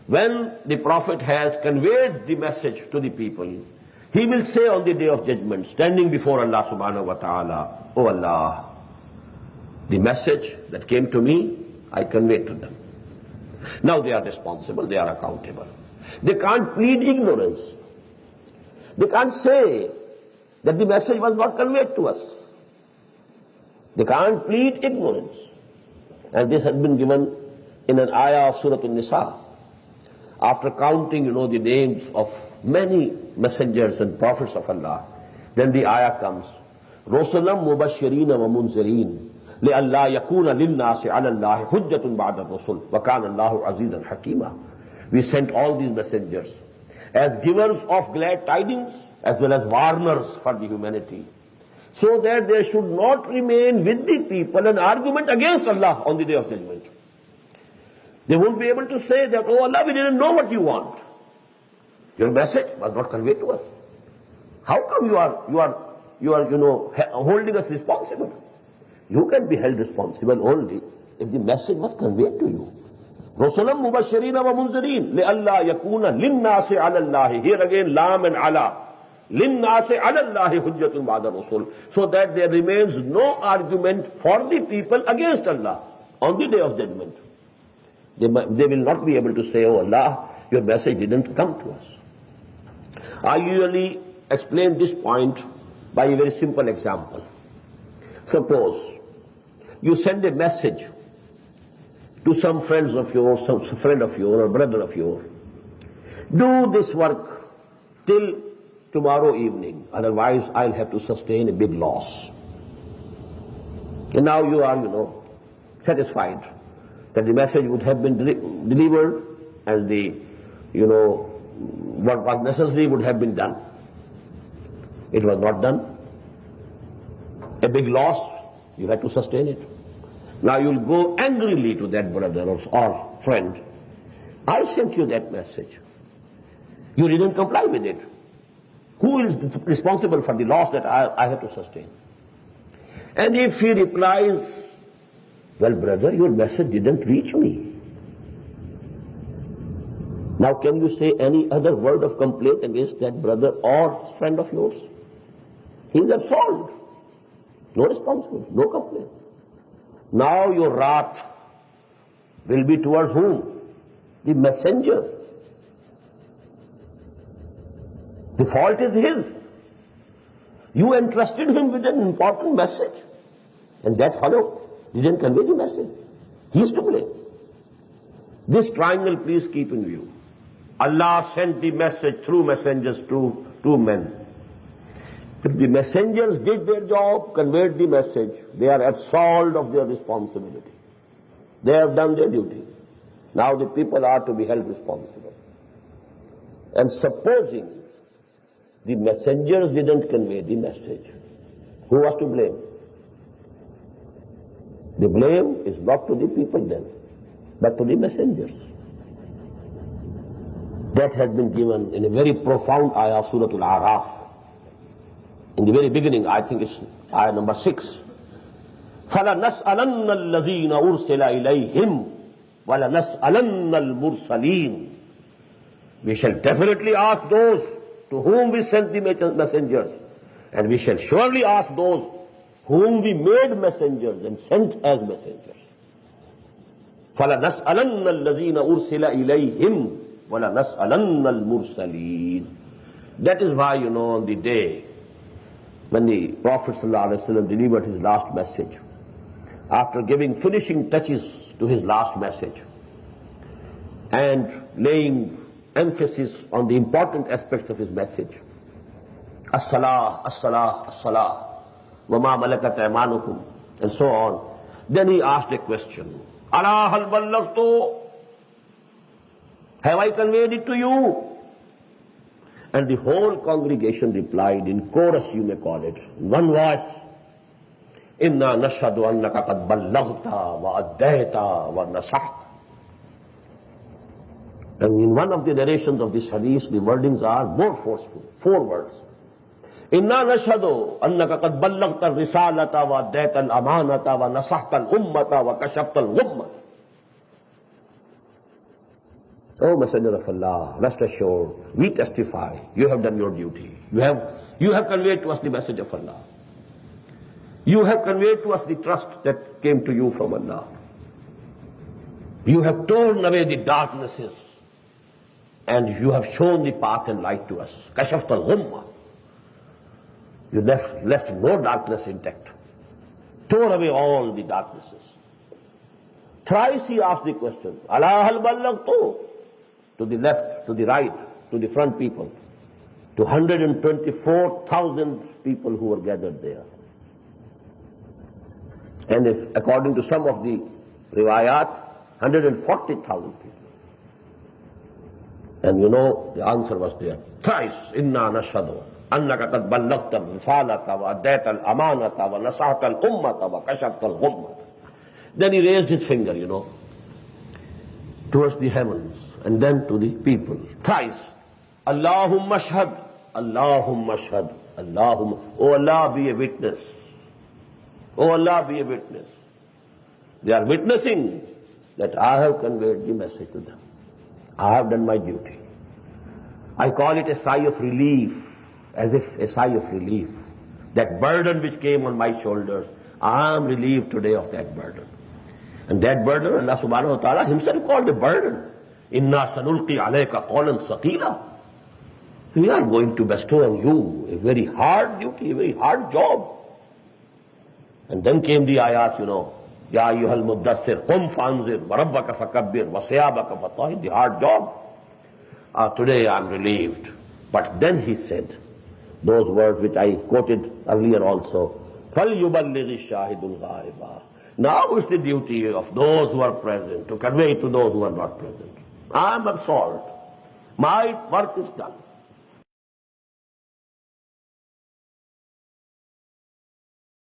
when the Prophet has conveyed the message to the people, he will say on the day of judgment, standing before Allah subhanahu wa ta'ala, "Oh Allah, the message that came to me, I conveyed to them." Now they are responsible, they are accountable. They can't plead ignorance. They can't say that the message was not conveyed to us. They can't plead ignorance. And this has been given in an ayah of Surah An-Nisa. After counting, the names of many messengers and prophets of Allah, then the ayah comes, رُسُلًا مُبَشِّرِينَ وَمُنذِرِينَ لِأَلَّا يَكُونَ لِلنَّاسِ عَلَى اللَّهِ حُجَّةٌ بَعْدَ الرُّسُلِ وَكَانَ اللَّهُ عَزِيزًا حَكِيمًا. We sent all these messengers as givers of glad tidings as well as warners for the humanity, so that there should not remain with the people an argument against Allah on the day of judgment. They won't be able to say that, "Oh Allah, we didn't know what you want. Your message was not conveyed to us. How come you are holding us responsible?" You can be held responsible only if the message was conveyed to you. رُسُلًا مُبَشِّرِينَ وَمُنذِرِينَ لِأَلَّا يَكُونَ لِلنَّاسِ عَلَى اللَّهِ. Here again, lam and ala. لِلنَّاسِ عَلَى اللَّهِ حُجَّةٌ بَعْدَ الرُّسُلِ. So that there remains no argument for the people against Allah on the day of judgment. They will not be able to say, "Oh Allah, your message didn't come to us." I usually explain this point by a very simple example. Suppose you send a message to some friends of yours, some friend of yours or brother of yours, "Do this work till tomorrow evening, otherwise I'll have to sustain a big loss." And now you are, satisfied that the message would have been delivered and what was necessary would have been done. It was not done. A big loss, you had to sustain it. Now you'll go angrily to that brother or friend. "I sent you that message. You didn't comply with it. Who is responsible for the loss that I have to sustain?" And if he replies, "Well, brother, your message didn't reach me." Now can you say any other word of complaint against that brother or friend of yours? He is absolved. No responsibility, no complaint. Now your wrath will be towards whom? The messenger. The fault is his. You entrusted him with an important message, and that fellow didn't convey the message. He is to blame. This triangle please keep in view. Allah sent the message through messengers to two men. If the messengers did their job, conveyed the message, they are absolved of their responsibility. They have done their duty. Now the people are to be held responsible. And supposing the messengers didn't convey the message, who was to blame? The blame is not to the people then, but to the messengers. That has been given in a very profound ayah of Surah Al-A'raf. In the very beginning, I think it's ayah number 6. فَلَنَسْأَلَنَّ الَّذِينَ أُرْسِلَ إِلَيْهِمْ وَلَنَسْأَلَنَّ الْمُرْسَلِينَ. We shall definitely ask those to whom we sent the messengers, and we shall surely ask those whom we made messengers and sent as messengers. فَلَنَسْأَلَنَّ الَّذِينَ أُرْسِلَ إِلَيْهِمْ وَلَنَسْأَلَنَّ الْمُرْسَلِينَ. That is why, on the day when the Prophet ﷺ delivered his last message, after giving finishing touches to his last message and laying emphasis on the important aspects of his message, as-salah, as-salah, as-salah, wa ma malakat aymanukum, and so on, then he asked a question, ala hal ballaghtu, have I conveyed it to you? And the whole congregation replied in chorus, you may call it, in one voice, inna nashhadu annaka qad ballaghta wa addayta wa nasahta. And in one of the narrations of this hadith, the wordings are more forceful, 4 words. Inna nashhadu annaka qad ballaghta risalata wa addayta al-amanata wa nasahta al-ummata wa kashafta al-ghummah. O Messenger of Allah, rest assured, we testify, you have done your duty. You have conveyed to us the message of Allah. You have conveyed to us the trust that came to you from Allah. You have torn away the darknesses and you have shown the path and light to us. Kashafta al-ghumma. You left no darkness intact. Tore away all the darknesses. Thrice he asked the question, Ala hal ballagtu? To the left, to the right, to the front people, to 124,000 people who were gathered there. And if, according to some of the riwayat, 140,000 people. And you know, the answer was there. Thrice, inna nashhadu annaka qad ballagta risalata wa adayta al-amanata wa nasahta al-ummata wa kashafta al-ghummata. Then he raised his finger, you know, towards the heavens and then to the people. Thrice, Allahumma shahad, Allahumma shahad, Allahumma. Oh Allah, be a witness. Oh Allah, be a witness. They are witnessing that I have conveyed the message to them. I have done my duty. I call it a sigh of relief, as if a sigh of relief. That burden which came on my shoulders, I am relieved today of that burden. And that burden, Allah subhanahu wa ta'ala himself called a burden. Inna sanulqi alayka qawlan saqila. We are going to bestow on you a very hard duty, a very hard job. And then came the ayat, you know, Ya ayyuhal muddassir, qum fanzir, wa rabbaka fakabbir, wa siyabaka fatahir, the hard job. Today I am relieved. But then he said, those words which I quoted earlier also, فَلْيُبَلِّغِ الشَّاهِدُ الْغَائِبَ. Now it's the duty of those who are present to convey to those who are not present. I am absolved. My work is done.